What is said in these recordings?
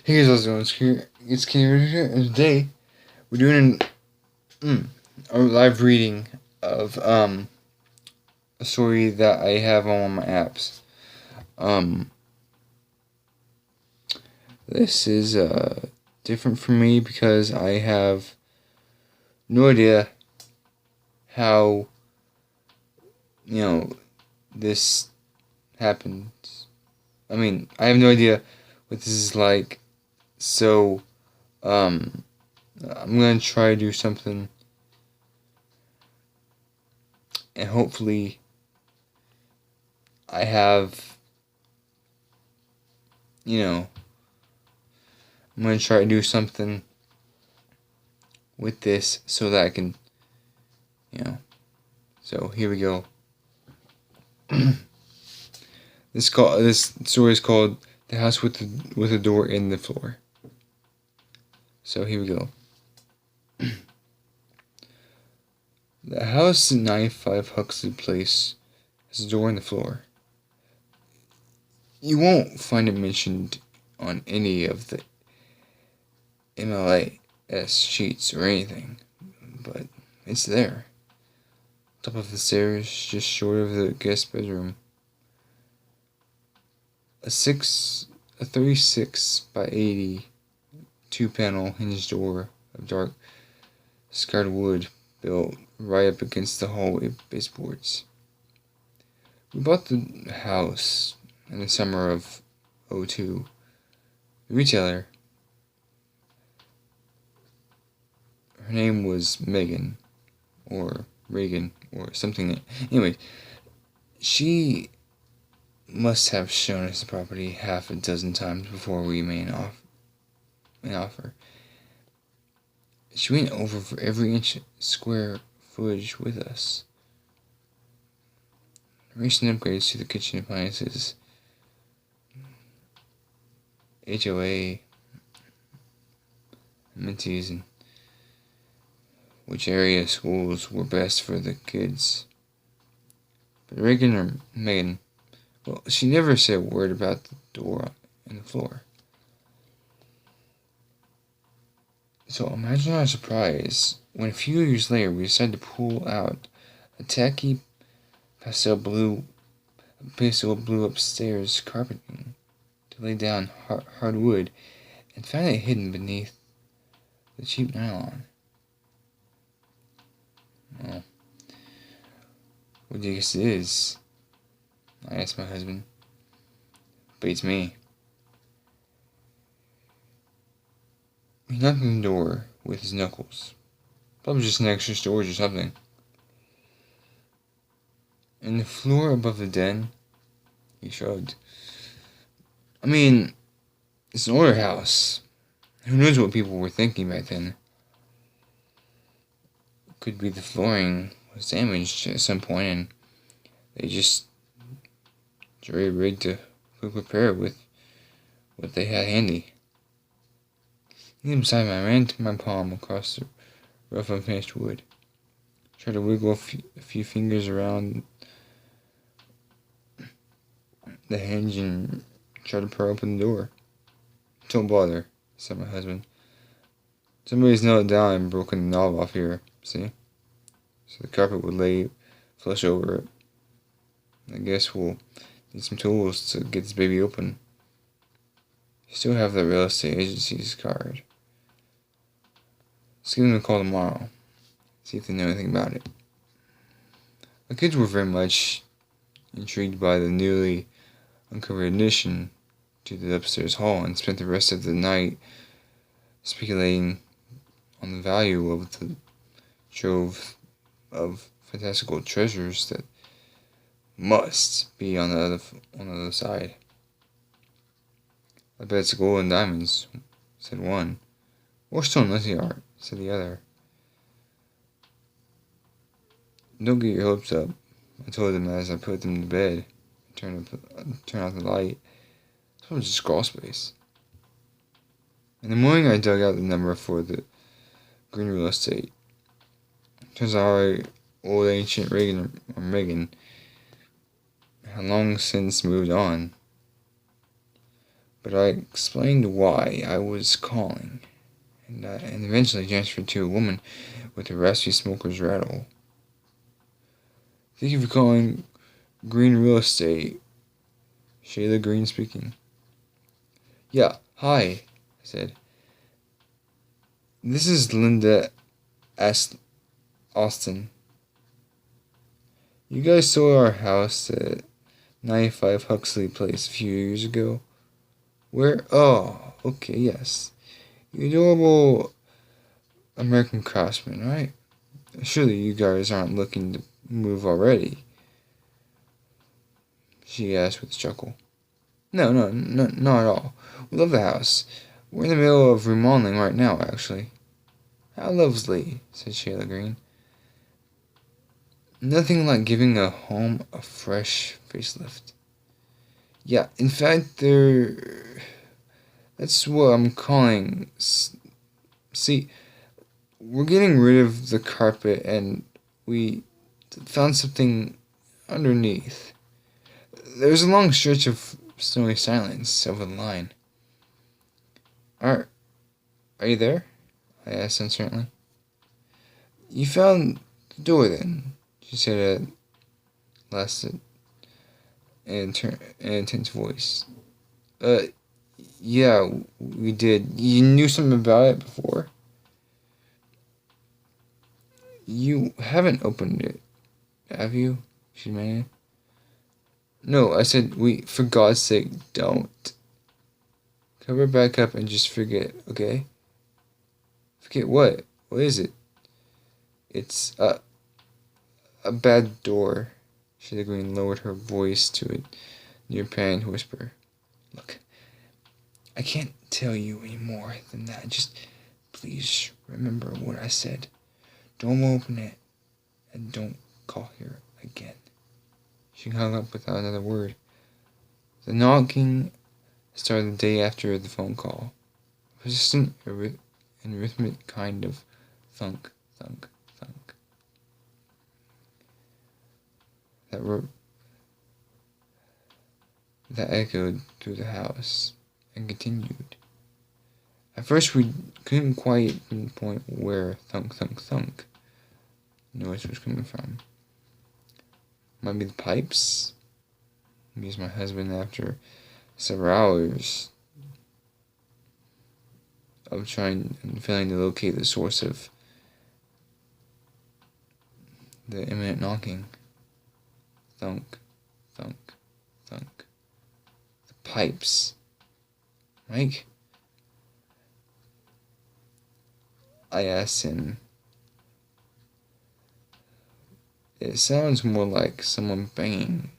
Hey guys, how's it going? It's Kenny here, and today we're doing a live reading of a story that I have on one of my apps. Um, this is different for me because I have no idea how this happens. I mean, I have no idea what this is like, so I'm gonna try to do something, and hopefully I have, I'm going to try to do something with this so that I can, so here we go. This story is called The House with the Door in the Floor. So here we go. The house in 95 Huxley Place has a door in the floor. You won't find it mentioned on any of the MLS sheets or anything, but it's there. Top of the stairs, just short of the guest bedroom. A 36 by 80 2-panel hinged door of dark scarred wood built right up against the hallway baseboards. We bought the house in the summer of '02. The retailer, her name was Megan, or Reagan, or something. Anyway, she must have shown us the property half a dozen times before we made an offer. She went over for every inch square footage with us. Recent upgrades to the kitchen appliances, HOA, amenities, and which area schools were best for the kids. But Reagan or Megan, well, she never said a word about the door in the floor. So imagine our surprise when a few years later we decided to pull out a tacky pastel blue upstairs carpeting to lay down hardwood, and found it hidden beneath the cheap nylon. Well, what do you guess it is? I asked my husband. Beats me. He knocked on the door with his knuckles. Probably just an extra storage or something. In the floor above the den, he shrugged. I mean, it's an older house. Who knows what people were thinking back then? Could be the flooring was damaged at some point and they just jury-rigged to prepare with what they had handy. Even beside me, I ran my palm across the rough unfinished wood. Tried to wiggle a few fingers around the hinge and tried to pry open the door. Don't bother, said my husband. Somebody's knelt down and broken the knob off here, see? So the carpet would lay flush over it. I guess we'll need some tools to get this baby open. You still have the real estate agency's card. Let's give them a call tomorrow. See if they know anything about it. The kids were very much intrigued by the newly uncovered addition to the upstairs hall and spent the rest of the night speculating on the value of the trove of fantastical treasures that must be on the other side. I bet it's gold and diamonds, said one. Or stone lithia art, said the other. Don't get your hopes up, I told them as I put them to bed and turn out the light. This was just crawl space. In the morning, I dug out the number for the green real estate. Turns out our old ancient Reagan or Megan had long since moved on. but I explained why I was calling, and eventually transferred to a woman with a raspy smoker's rattle. Thank you for calling Green Real Estate. Shayla Green speaking. Yeah, hi, I said. This is Linda Austin. You guys saw our house at 95 Huxley Place a few years ago. Where? Oh, okay, yes. You adorable American craftsman, right? Surely you guys aren't looking to move already, she asked with a chuckle. No, not at all. We love the house. We're in the middle of remodeling right now, actually. How lovely, said Shayla Green. Nothing like giving a home a fresh facelift. Yeah, in fact, that's what I'm calling. See, we're getting rid of the carpet and we found something underneath. There's a long stretch of snowy silence over the line. Are you there? I asked uncertainly. You found the door then, she said at last in an intense voice. Yeah, we did. You knew something about it before? You haven't opened it, have you? She demanded. No, I said for God's sake, don't. Cover it back up and just forget, okay? Forget what? What is it? It's a bad door. Shayla Green lowered her voice to a near-panicked whisper. Look, I can't tell you any more than that. Just please remember what I said. Don't open it, and don't call here again. She hung up without another word. The knocking started the day after the phone call. A persistent and rhythmic kind of thunk, thunk, thunk. That echoed through the house and continued. At first we couldn't quite pinpoint where thunk, thunk, thunk noise was coming from. Might be the pipes, mused my husband after several hours of trying and failing to locate the source of the imminent knocking. Thunk, thunk, thunk. The pipes. Mike? I asked him. It sounds more like someone banging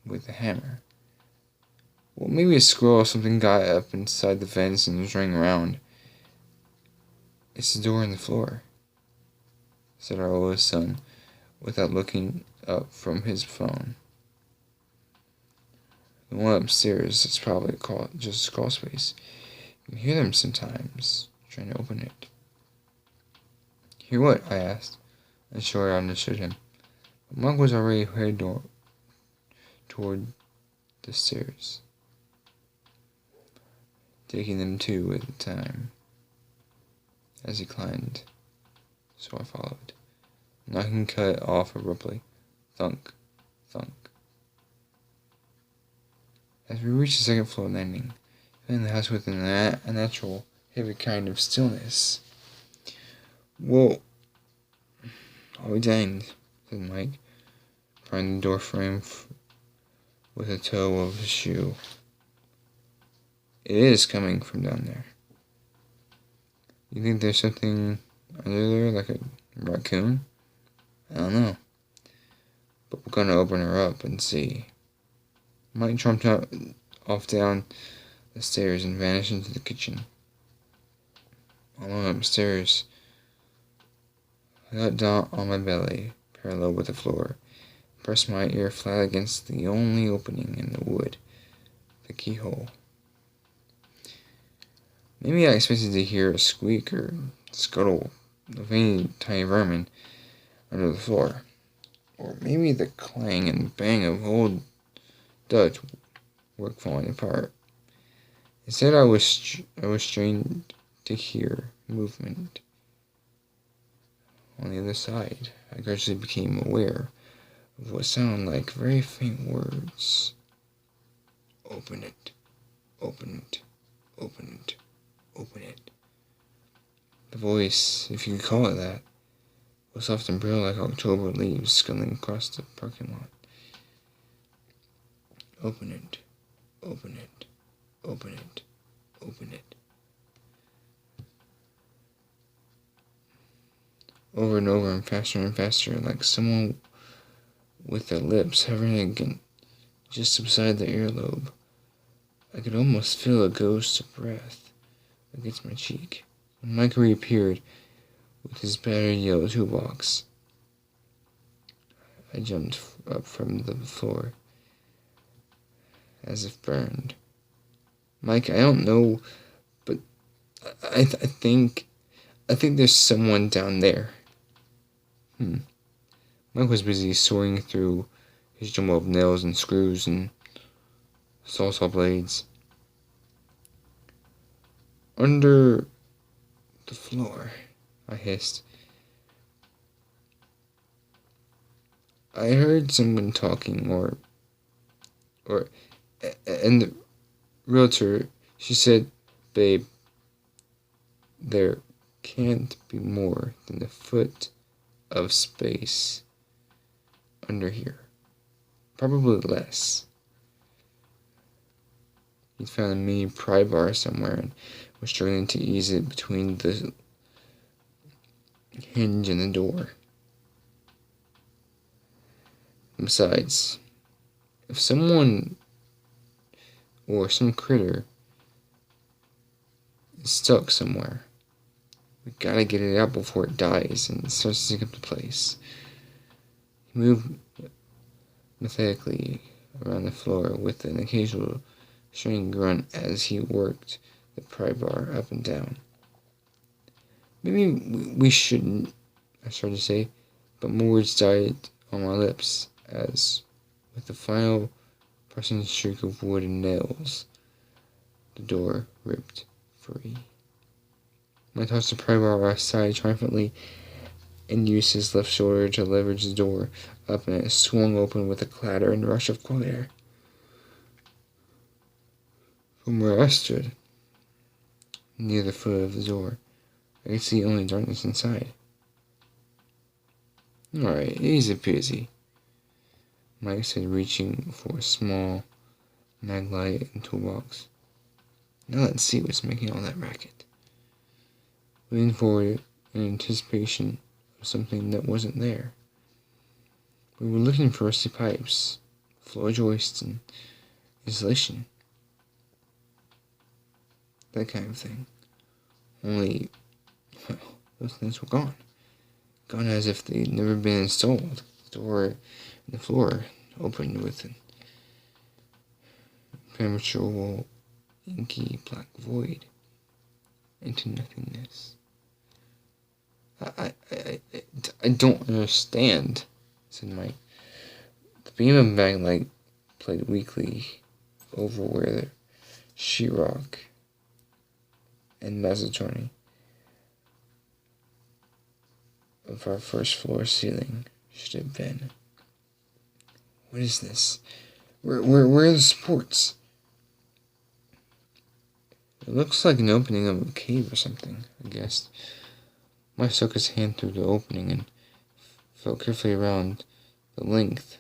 with a hammer. Well, maybe a squirrel or something got up inside the fence and was running around. It's the door in the floor, said our oldest son, without looking up from his phone. The one upstairs is probably just a crawl space. You can hear them sometimes, trying to open it. Hear what? I asked, unsure I understood him. But Mike was already headed toward the stairs, taking them two at a time. As he climbed, so I followed. Knocking cut off abruptly. Thunk, thunk. As we reached the second floor landing, filling the house with a natural, heavy kind of stillness. Whoa. I'll be danged, said Mike, prying the door frame with the toe of his shoe. It is coming from down there. You think there's something under there, like a raccoon? I don't know. But we're gonna open her up and see. Mike jumped off down the stairs and vanished into the kitchen. Along upstairs, I got down on my belly, parallel with the floor, and pressed my ear flat against the only opening in the wood, the keyhole. Maybe I expected to hear a squeak or scuttle of any tiny vermin under the floor. Or maybe the clang and bang of old Dutch work falling apart. Instead, I was strained to hear movement on the other side. I gradually became aware of what sounded like very faint words. Open it, open it, open it, open it. The voice, if you could call it that, was soft and pale like October leaves scuttling across the parking lot. Open it, open it, open it, open it. Over and faster, like someone with their lips hovering again just beside the earlobe. I could almost feel a ghost of breath against my cheek. When Mike reappeared with his battered yellow toolbox, I jumped up from the floor as if burned. Mike, I don't know, but I think there's someone down there. Mike was busy sorting through his jumble of nails and screws and saw blades. Under the floor, I hissed. I heard someone talking, and the realtor, she said, babe, there can't be more than a foot of space under here. Probably less. He'd found a mini pry bar somewhere and was struggling to ease it between the hinge and the door. Besides, if someone or some critter is stuck somewhere, we gotta get it out before it dies and starts to take up the place. He moved methodically around the floor with an occasional straining grunt as he worked the pry bar up and down. Maybe we shouldn't, I started to say, but more words died on my lips as, with the final pressing streak of wood and nails, the door ripped free. I tossed the pry bar aside triumphantly and used his left shoulder to leverage the door up, and it swung open with a clatter and rush of cold air. From where I stood, near the foot of the door, I could see only darkness inside. Alright, easy peasy, Mike said, reaching for a small mag light and toolbox. Now let's see what's making all that racket. Leaning forward in anticipation of something that wasn't there. We were looking for rusty pipes, floor joists, and insulation. That kind of thing. Only, well, those things were gone. Gone as if they'd never been installed. The door and the floor opened with an impenetrable, inky black void into nothingness. I don't understand, said Mike. The beam of maglite played weakly over where the sheetrock and mazzatoni of our first floor ceiling should have been. What is this? Where are the supports? It looks like an opening of a cave or something, I guessed. Mike stuck his hand through the opening and felt carefully around the length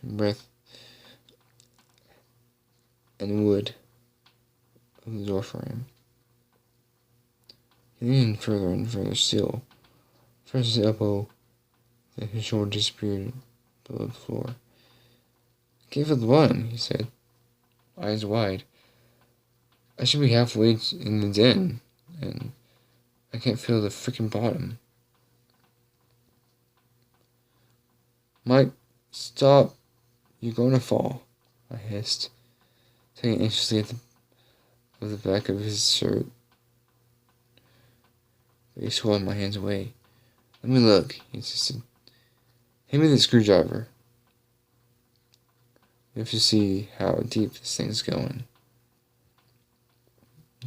and breadth and wood of the door frame. He leaned further and further still, first his elbow, then his shoulder disappeared below the floor. Cave at the bottom, he said, eyes wide. I should be halfway in the den, and I can't feel the frickin' bottom. Mike, stop. You're going to fall, I hissed, tugging anxiously at the back of his shirt. But he swallowed my hands away. Let me look, he insisted. Hand me the screwdriver. We have to see how deep this thing's going.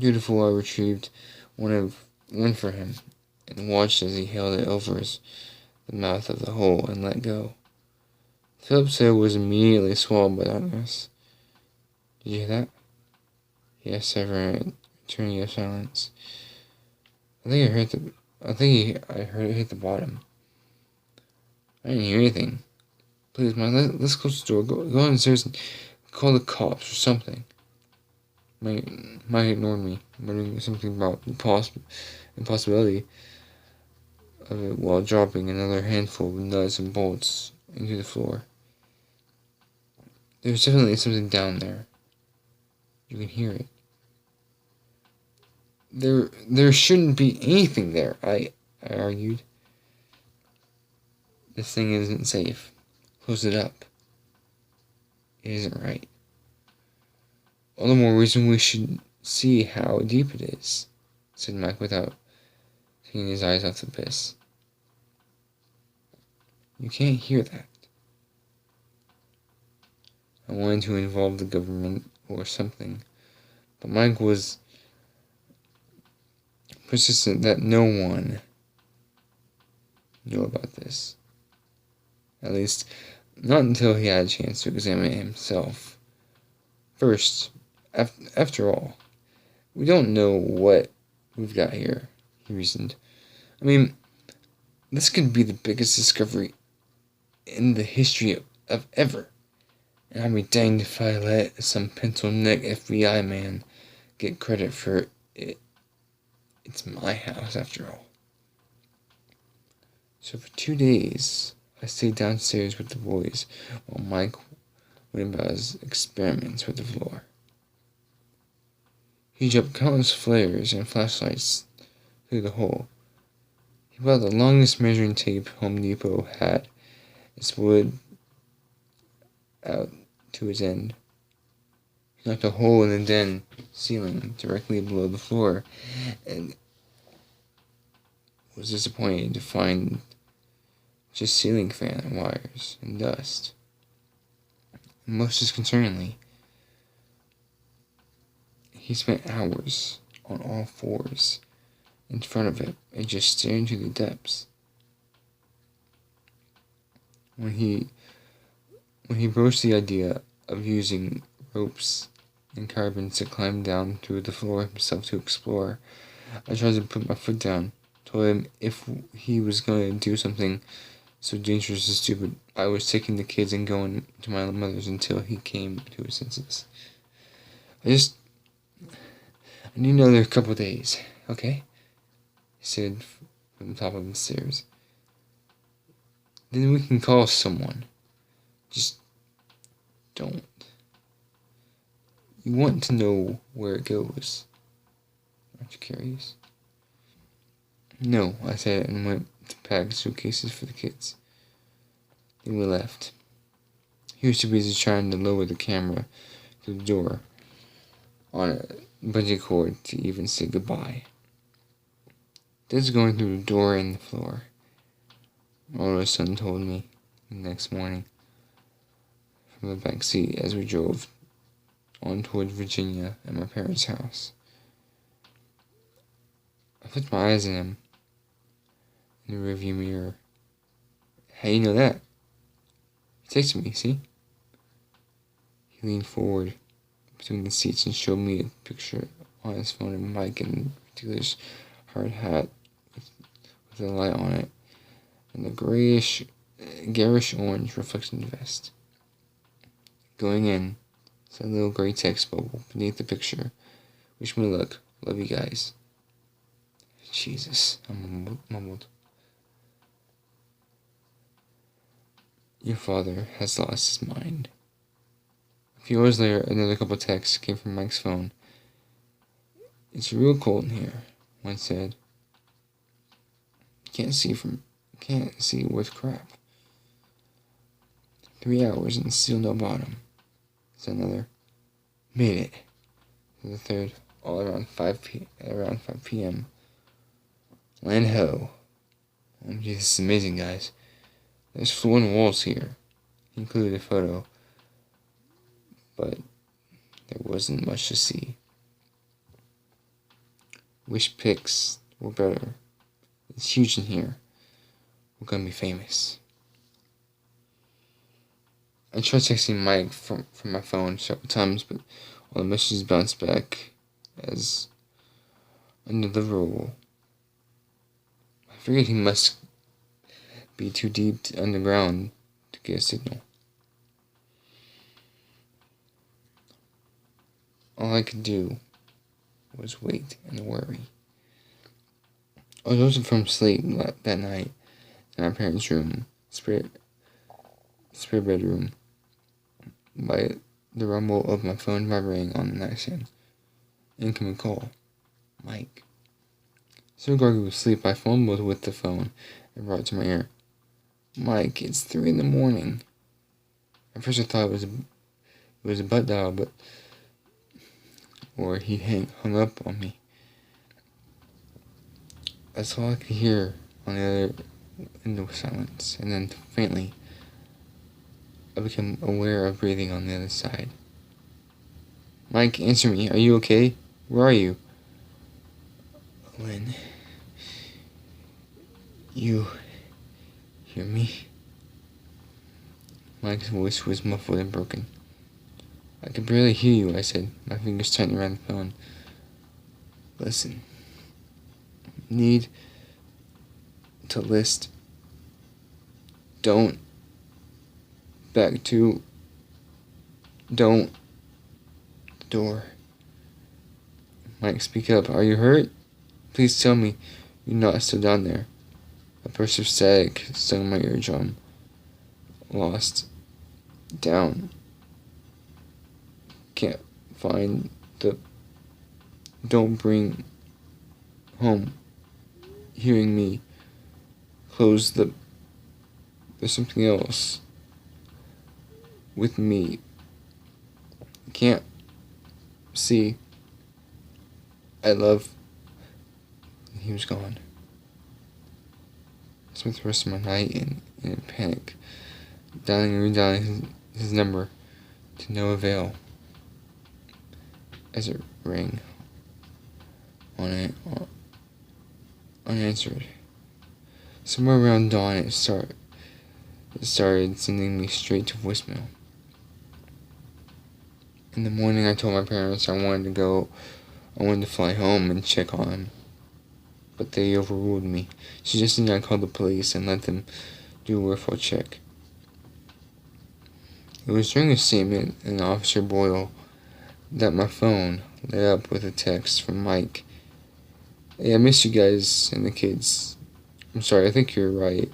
Dutiful, I retrieved one for him, and watched as he held it over the mouth of the hole and let go. Philip's head was immediately swallowed by darkness. Did you hear that? He asked after turning of silence. I heard it hit the bottom. I didn't hear anything. Please, man, let's close the door. Go downstairs and call the cops or something. Mike ignored me, muttering something about the impossibility of it while dropping another handful of nuts and bolts into the floor. There's definitely something down there. You can hear it. There shouldn't be anything there, I argued. This thing isn't safe. Close it up. It isn't right. All the more reason we should see how deep it is, said Mike without taking his eyes off the abyss. You can't hear that. I wanted to involve the government or something, but Mike was persistent that no one knew about this. At least, not until he had a chance to examine it himself. First, after all, we don't know what we've got here, he reasoned. I mean, this could be the biggest discovery in the history of ever. And I'd be danged if I let some pencil-neck FBI man get credit for it. It's my house, after all. So for 2 days, I stayed downstairs with the boys while Mike went about his experiments with the floor. He dropped countless flares and flashlights through the hole. He brought the longest measuring tape Home Depot had. Its wood out to its end. He knocked a hole in the den ceiling directly below the floor, and was disappointed to find just ceiling fan wires and dust. And most disconcertingly, he spent hours on all fours in front of it and just staring into the depths. When he broached the idea of using ropes and carbons to climb down through the floor himself to explore, I tried to put my foot down, told him if he was going to do something so dangerous and stupid, I was taking the kids and going to my mother's until he came to his senses. I need another couple days, okay? He said from the top of the stairs. Then we can call someone. Just don't. You want to know where it goes. Aren't you curious? No, I said, and went to pack suitcases for the kids. Then we left. He was too busy trying to lower the camera to the door on a bungee cord to even say goodbye. Dad's going through the door in the floor, my older son told me the next morning from the back seat as we drove on toward Virginia and my parents' house. I flicked my eyes at him in the rearview mirror. How do you know that? He texted me, see? He leaned forward between the seats and showed me a picture on his phone of Mike in a particular hard hat with a light on it and a garish orange reflection vest. Going in, said a little gray text bubble beneath the picture. Wish me luck. Love you guys. Jesus, I mumbled. Your father has lost his mind. A few hours later, another couple of texts came from Mike's phone. It's real cold in here, one said. Can't see worth crap. 3 hours and still no bottom, said another. Made it, said the third, all around 5 p.m. Land ho. Oh, geez, this is amazing, guys. There's floor and walls here. He included a photo, but there wasn't much to see. wish pics were better. It's huge in here. We're gonna be famous. I tried texting Mike from my phone several times, but all the messages bounced back as undeliverable. I figured he must be too deep underground to get a signal. All I could do was wait and worry. I was dozing from sleep that night in our parents' room, spare bedroom, by the rumble of my phone vibrating on the nightstand. Incoming call. Mike. So Gargy was asleep, I fumbled with the phone and brought it to my ear. Mike, it's 3 a.m. At first I thought it was a butt dial, or he hung up on me. That's all I could hear on the other end of silence, and then faintly, I became aware of breathing on the other side. Mike, answer me. Are you okay? Where are you? Lynn, you hear me? Mike's voice was muffled and broken. I could barely hear you, I said, my fingers tightening around the phone. Listen. Need to list. Don't. Back to. Don't. The door. Mike, speak up. Are you hurt? Please tell me you're not still down there. A burst of static stung my eardrum. Lost. Down. Can't find the. Don't bring home. Hearing me. Close the. There's something else. With me. Can't see. I love. He was gone. I spent the rest of my night in a panic, dialing and redialing his number to no avail. As it rang, unanswered. Somewhere around dawn, it started sending me straight to voicemail. In the morning, I told my parents I wanted to fly home and check on him. But they overruled me, suggesting I call the police and let them do a wordful check. It was during a statement in Officer Boyle that my phone lit up with a text from Mike. Hey, I miss you guys and the kids. I'm sorry, I think you're right.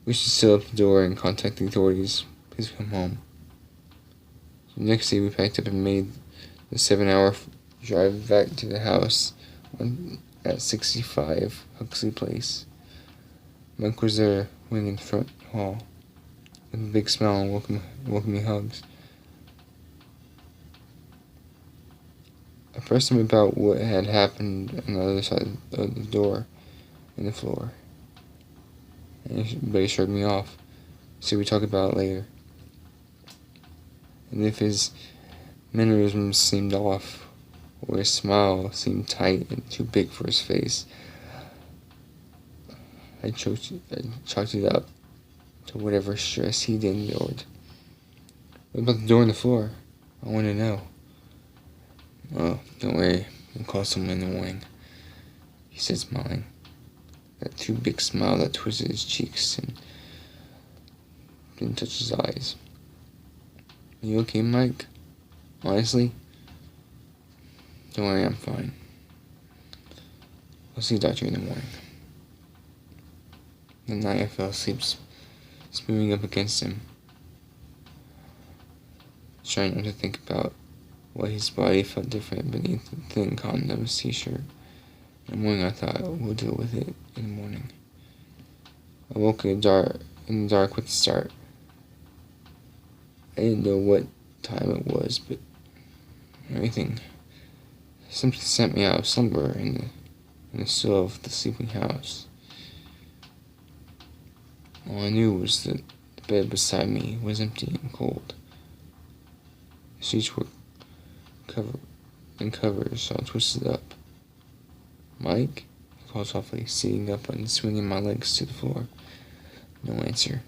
We should seal up the door and contact the authorities. Please come home. So the next day we packed up and made the 7-hour drive back to the house at 65 Huxley Place. Mike was there waiting in the front hall with a big smile and welcoming hugs. I pressed him about what had happened on the other side of the door and the floor. But he shrugged me off. So we talk about it later. And if his mannerisms seemed off, or his smile seemed tight and too big for his face, I chalked it up to whatever stress he'd endured. What about the door on the floor? I want to know. Oh, don't worry. I'll call someone in the morning, he said, smiling. That too big smile that twisted his cheeks and didn't touch his eyes. Are you okay, Mike? Honestly? Don't worry, I'm fine. I'll see the doctor in the morning. That night I fell asleep, smoothing up against him, trying not to think about why his body felt different beneath the thin cotton of his t-shirt. In the morning I thought, we'll deal with it in the morning. I woke in the dark with a start. I didn't know what time it was, but everything simply sent me out of slumber in the still of the sleeping house. All I knew was that the bed beside me was empty and cold. The sheets were covered and covers all twisted up. Mike? I called softly, sitting up and swinging my legs to the floor. No answer.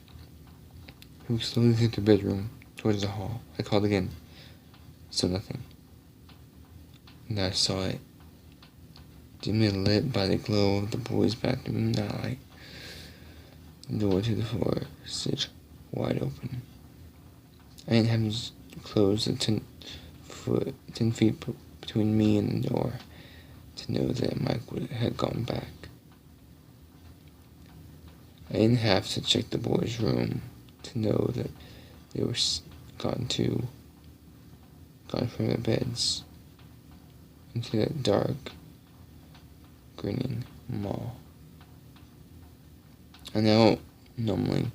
He moved slowly through the bedroom, towards the hall. I called again. Still nothing. And I saw it, dimly lit by the glow of the boys' bathroom nightlight. The door to the floor stood wide open. I didn't have to close the 10 feet between me and the door to know that Mike had gone back. I didn't have to check the boys' room to know that they were gone from their beds into that dark, grinning maw. I knelt numbly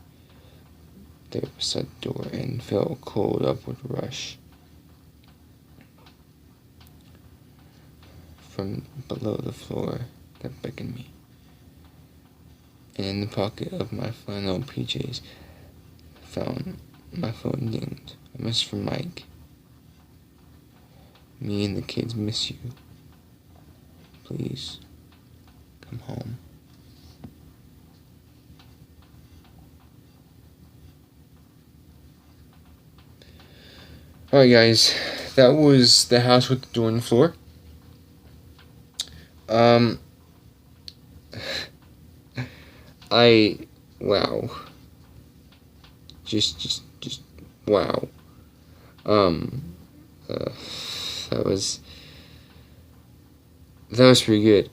there beside the door and felt a cold upward rush from below the floor that beckoned me. And in the pocket of my flannel PJs, found my phone dinged. A message from Mike. Me and the kids miss you. Please, come home. Alright guys, that was The House with the Door on the Floor. Wow. Just wow. That was pretty good.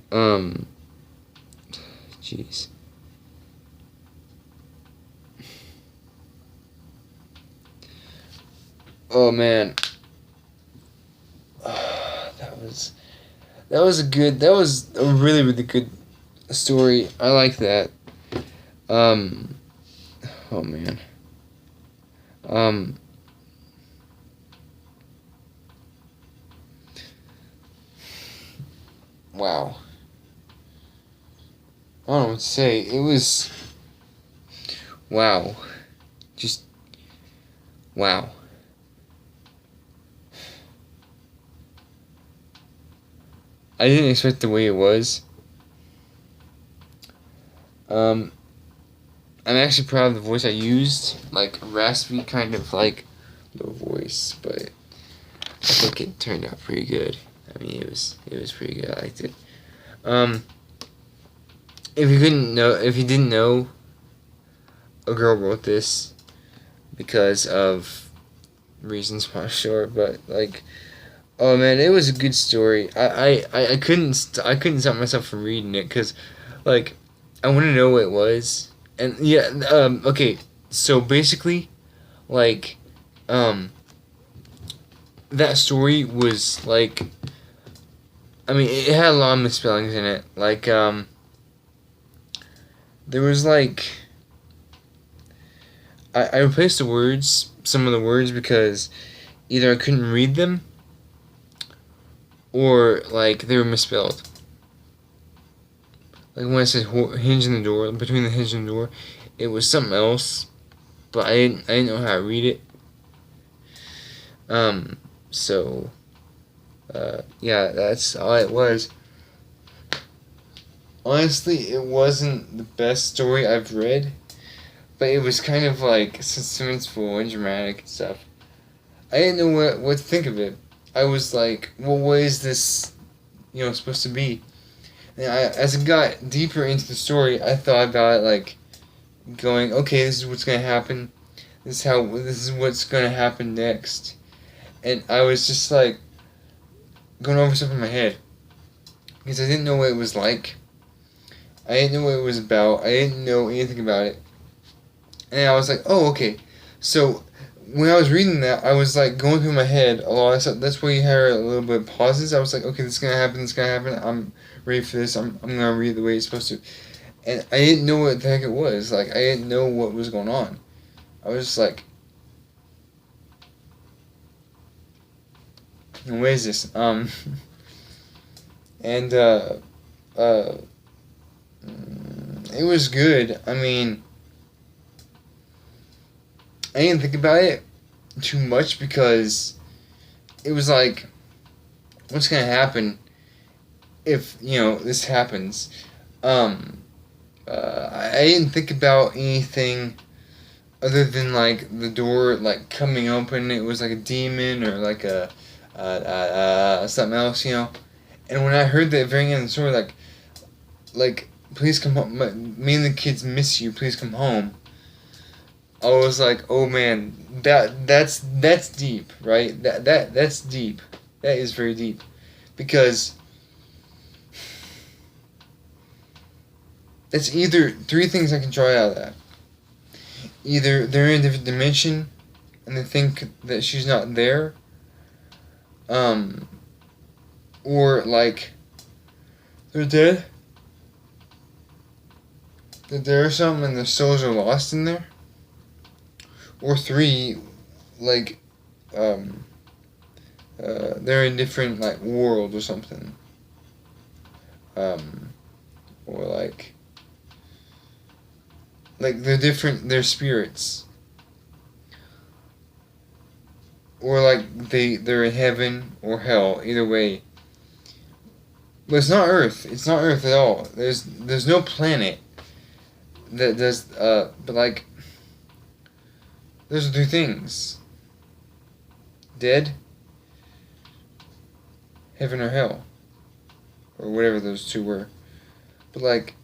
Jeez. Oh man. That was a really, really good story. I like that. Oh man. Wow. I don't know what to say. It was wow. Just wow. I didn't expect the way it was. I'm actually proud of the voice I used, like a raspy kind of like low voice, but I think it turned out pretty good. I mean, it was pretty good. I liked it. If you didn't know, a girl wrote this because of reasons, I'm not sure, but like, oh man, it was a good story. I couldn't stop myself from reading it because, like, I want to know what it was. And yeah, okay, so basically, like, that story was like, I mean, it had a lot of misspellings in it. Like, there was like, I replaced some of the words because either I couldn't read them or like they were misspelled. Like when it said hinge in the door, between the hinge and the door, it was something else, but I didn't know how to read it. So, yeah, that's all it was. Honestly, it wasn't the best story I've read, but it was kind of like suspenseful and dramatic and stuff. I didn't know what to think of it. I was like, well, what is this, supposed to be? And as I got deeper into the story, I thought about it like going, okay, this is what's gonna happen. This is what's gonna happen next. And I was just like going over stuff in my head because I didn't know what it was like. I didn't know what it was about. I didn't know anything about it. And I was like, oh, okay. So when I was reading that, I was like going through my head a lot of stuff. That's where you hear a little bit of pauses. I was like, okay, this is gonna happen. This is gonna happen. I'm ready for this. I'm gonna read the way it's supposed to. And I didn't know what the heck it was. Like, I didn't know what was going on. I was just like, what is this? And it was good. I mean, I didn't think about it too much because it was like, what's gonna happen? if this happens, I didn't think about anything other than like the door like coming open. It was like a demon or like a something else, And when I heard that very end of the story, like please come home. Me and the kids miss you. Please come home. I was like, oh man, that's deep, right? That's deep. That is very deep, because it's either three things I can draw out of that. Either they're in a different dimension, and they think that she's not there, or like they're dead. That there or something, and their souls are lost in there. Or three, like, they're in different like world or something. Or like they're different. They're spirits. Or like they're in heaven or hell. Either way. But it's not Earth. It's not Earth at all. There's no planet that does. But like, those are two things. Dead, heaven or hell, or whatever those two were. But like,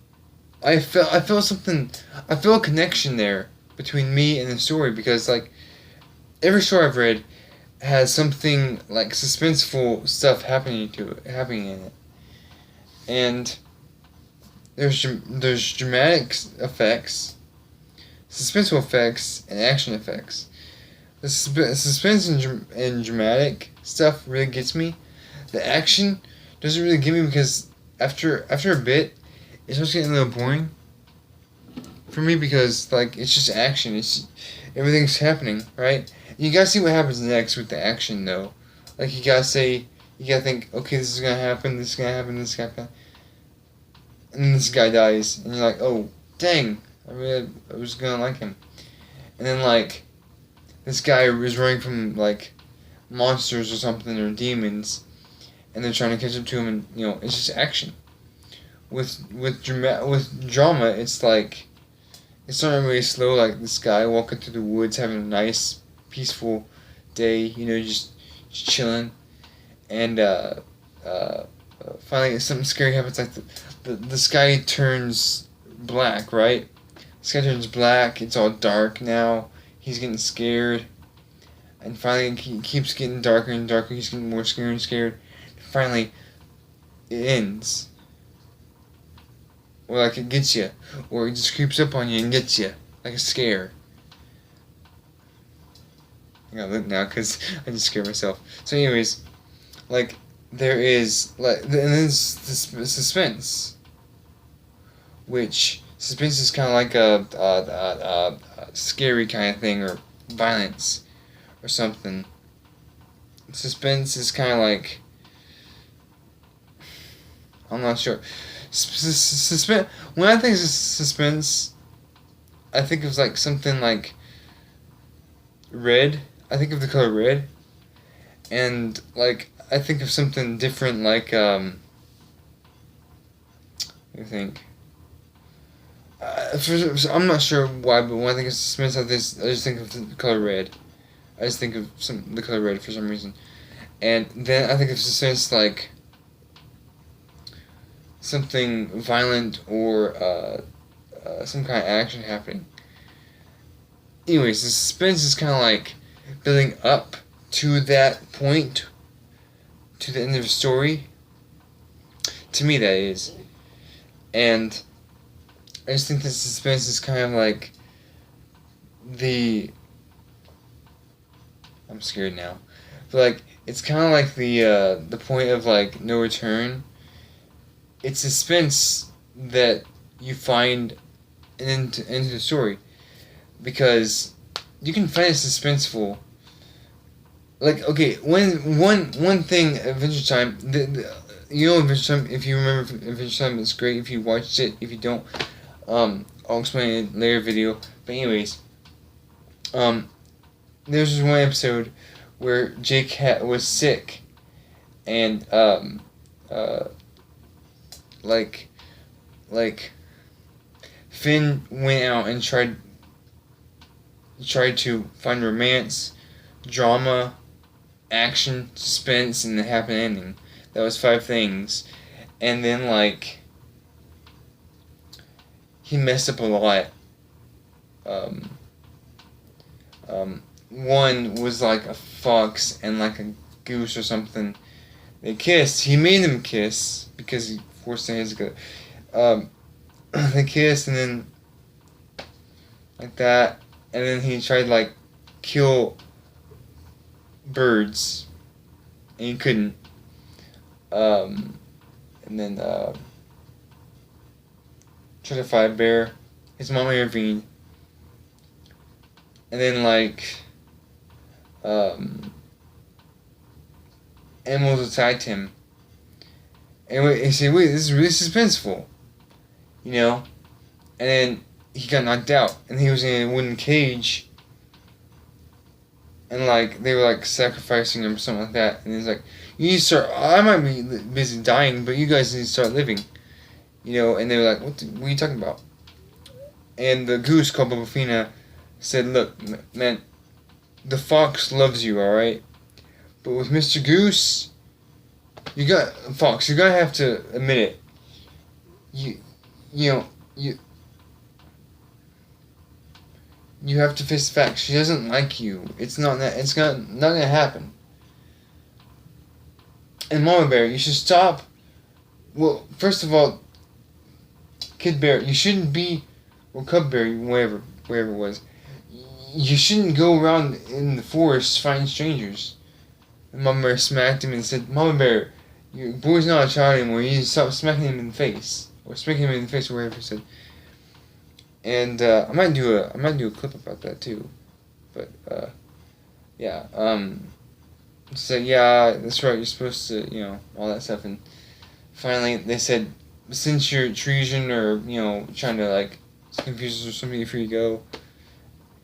I felt something. I felt a connection there between me and the story, because like every story I've read has something like suspenseful stuff happening in it, and there's dramatic effects, suspenseful effects, and action effects. The suspense and dramatic stuff really gets me. The action doesn't really get me, because after a bit, it starts getting a little boring for me, because like it's just action. Everything's happening, right? You gotta see what happens next with the action, though. Like you gotta think, okay, this is gonna happen, this is gonna happen, this is gonna happen, and then this guy dies, and you're like, oh dang, I was gonna like him, and then like this guy is running from like monsters or something, or demons, and they're trying to catch up to him, and it's just action. With drama, it's like it's not really slow. Like this guy walking through the woods, having a nice, peaceful day, just chilling, and finally something scary happens. Like the sky turns black, right? The sky turns black. It's all dark now. He's getting scared, and finally he keeps getting darker and darker. He's getting more scared and scared. Finally, it ends. Or like it gets you, or it just creeps up on you and gets you, like a scare. I gotta look now because I just scared myself. So anyways, like there is and then there's the suspense, which suspense is kind of like a scary kind of thing, or violence or something. Suspense is kind of like, I'm not sure. Suspense. When I think of suspense, I think of like something like red. I think of the color red, and like I think of something different, like I think. I'm not sure why, but when I think of suspense, I just think of the color red. I just think of the color red for some reason, and then I think of suspense like something violent, or some kind of action happening. Anyways, the suspense is kind of like building up to that point, to the end of the story. To me, that is. And I just think the suspense is kind of like I'm scared now. But like, it's kind of like the point of like no return. It's suspense that you find into the story, because you can find it suspenseful. Like, okay, one thing, Adventure Time, Adventure Time. If you remember Adventure Time, it's great. If you watched it, if you don't, I'll explain it in a later video. But anyways, there's this one episode where Jake was sick, and like Finn went out and tried to find romance, drama, action, suspense, and the happy ending. That was 5 things. And then, like, he messed up a lot. One was like a fox and like a goose or something. They kissed. He made them kiss because he forced their hands to go. They kissed and then like that, and then he tried to like kill birds, and he couldn't. And then tried to fight a bear. His mama intervened, and then like animals attacked him. And he said, "Wait, this is really suspenseful," you know. And then he got knocked out, and he was in a wooden cage. And like they were like sacrificing him or something like that. And he's like, "You need to start. I might be busy dying, but you guys need to start living," you know. And they were like, "What are you talking about?" And the goose called Bobafina said, "Look, man, the fox loves you, all right. But with Mr. Goose, you gotta have to admit it. You know, you have to face the facts. She doesn't like you. It's not gonna happen. And Mama Bear, you should stop. Well, first of all, Kid Bear, you shouldn't be, or Cub Bear, wherever it was. You shouldn't go around in the forest finding strangers." And Mama Bear smacked him and said, "Mama Bear, your boy's not a child anymore. You need to stop smacking him in the face, or smacking him in the face, or whatever he said." And I might do a clip about that too, but yeah. So yeah, that's right. You're supposed to, all that stuff. And finally, they said, "Since you're treason or trying to like confuse us or something, you're free to go."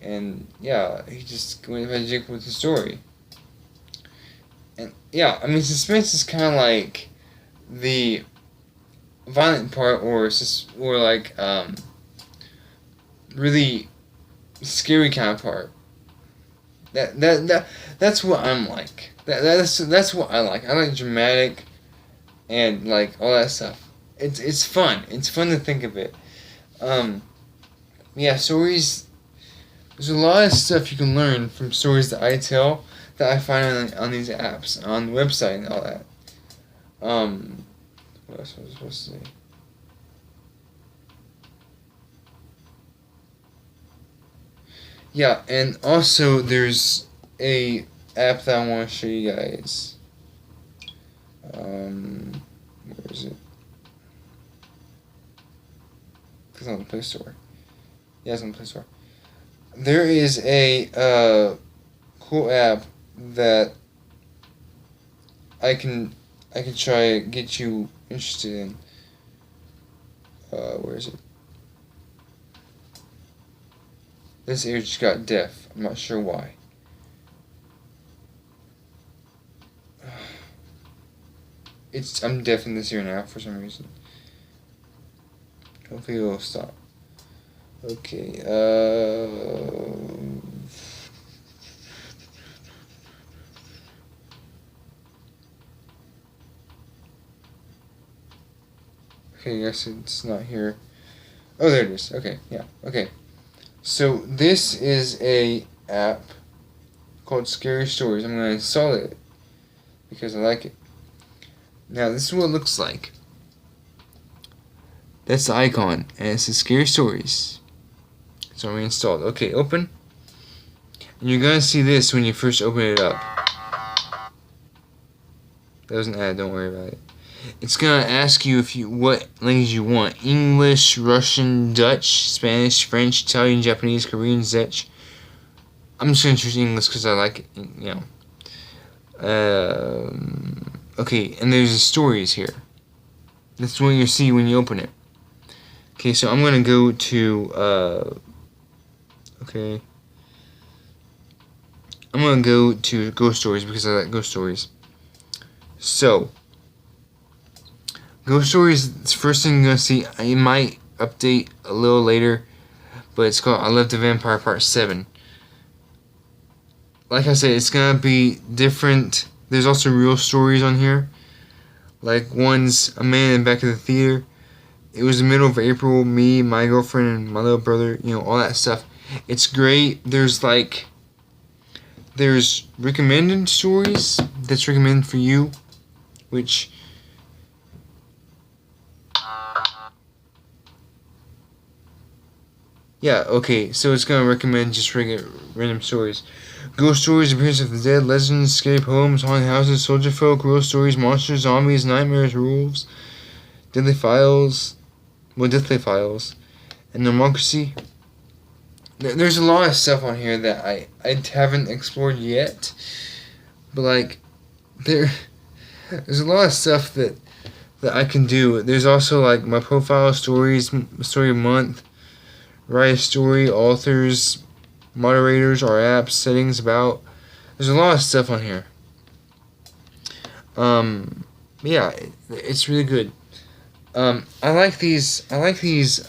And yeah, he just went magic with the story. And yeah, I mean, suspense is kind of like the violent part, or like really scary kind of part. That's what I'm like. That's what I like. I like dramatic and like all that stuff. It's fun. It's fun to think of it. Yeah, stories. There's a lot of stuff you can learn from stories that I tell that I find on these apps, on the website and all that. What else was I supposed to say? Yeah, and also there's a app that I want to show you guys. Where is it? It's on the Play Store. Yeah, it's on the Play Store. There is a cool app that I can try to get you interested in. Where is it? This ear just got deaf. I'm not sure why. I'm deaf in this ear now for some reason. Hopefully it'll stop. Okay, okay, I guess it's not here. Oh, there it is. Okay, yeah, okay. So this is a app called Scary Stories. I'm going to install it because I like it. Now, this is what it looks like. That's the icon, and it says Scary Stories. So I'm installed. Okay, open. And you're gonna see this when you first open it up. That was an ad, don't worry about it. It's gonna ask you what language you want. English, Russian, Dutch, Spanish, French, Italian, Japanese, Korean, Czech. I'm just gonna choose English because I like it, Okay, and there's the stories here. That's what you see when you open it. Okay, so I'm gonna go to okay. I'm gonna go to Ghost Stories because I like ghost stories. So, Ghost Story is the first thing you're gonna see. I might update a little later, but it's called I Love the Vampire Part 7. Like I said, it's gonna be different. There's also real stories on here. Like one's a man in the back of the theater. It was the middle of April. Me, my girlfriend, and my little brother. You know, all that stuff. It's great. There's recommended stories that's recommended for you, which yeah, okay, so it's gonna recommend just random stories. Ghost stories, appearance of the dead, legends, scary poems, haunted houses, soldier folk, real stories, monsters, zombies, nightmares, wolves, deadly files, and democracy. There's a lot of stuff on here that I haven't explored yet, but like there's a lot of stuff that I can do. There's also like my profile stories, story of the month, write a story, authors, moderators, our apps, settings, about. There's a lot of stuff on here. Yeah, it's really good. I like these. I like these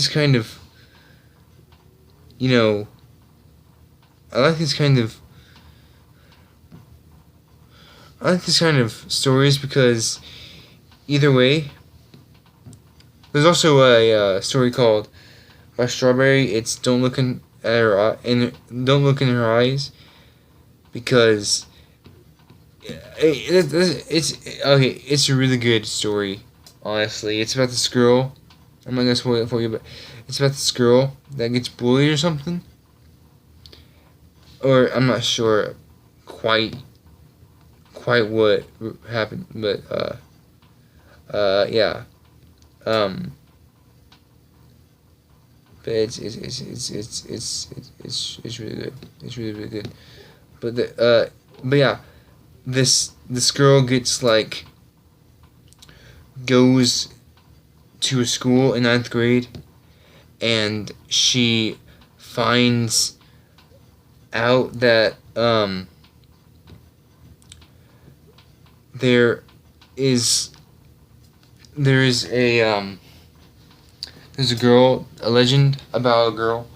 kind of, you know, I like these kind of stories because either way. There's also a story called by Strawberry. It's don't look in her eyes, because it's okay. It's a really good story. Honestly, it's about this girl. I'm not gonna spoil it for you, but it's about this girl that gets bullied or something. Or I'm not sure quite what happened, but yeah. But it's really good. It's really good. But yeah, this girl gets goes to a school in 9th grade, and she finds out that there is there's a girl, a legend about a girl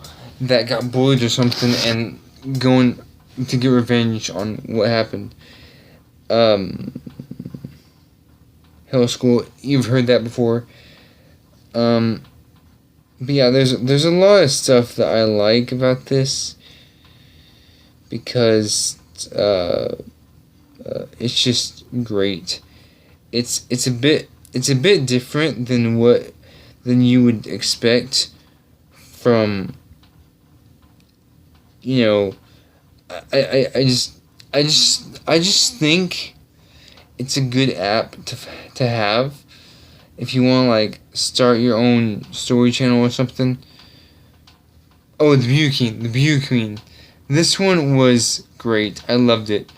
that got bullied or something and going to get revenge on what happened. Hello School, you've heard that before. But yeah, there's a lot of stuff that I like about this, because it's just great. It's a bit different than you would expect from, you know, I just think it's a good app to have if you want to start your own story channel or something. Oh, the Beauty Queen. This one was great. I loved it.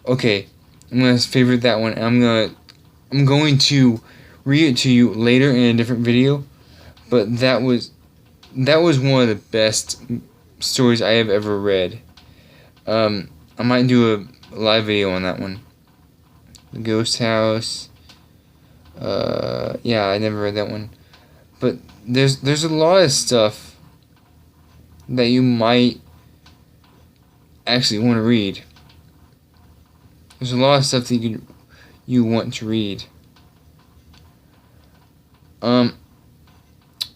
Okay, I'm gonna favorite that one. I'm going to read it to you later in a different video, but that was one of the best stories I have ever read. I might do a live video on that one. The Ghost House. Yeah, I never read that one, but there's a lot of stuff that you might actually want to read. There's a lot of stuff that you want to read.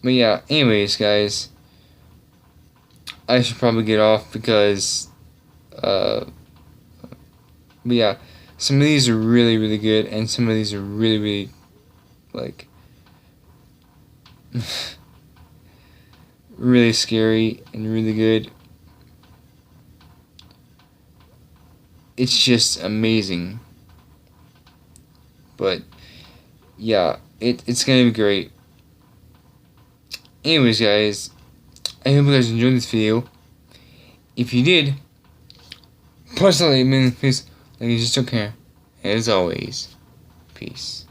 But yeah, anyways, guys, I should probably get off because, but yeah, some of these are really, really good, and some of these are really, really, really scary and really good. It's just amazing. But yeah, it's gonna be great. Anyways, guys, I hope you guys enjoyed this video. If you did, post a like, please. Like you just don't care. As always, peace.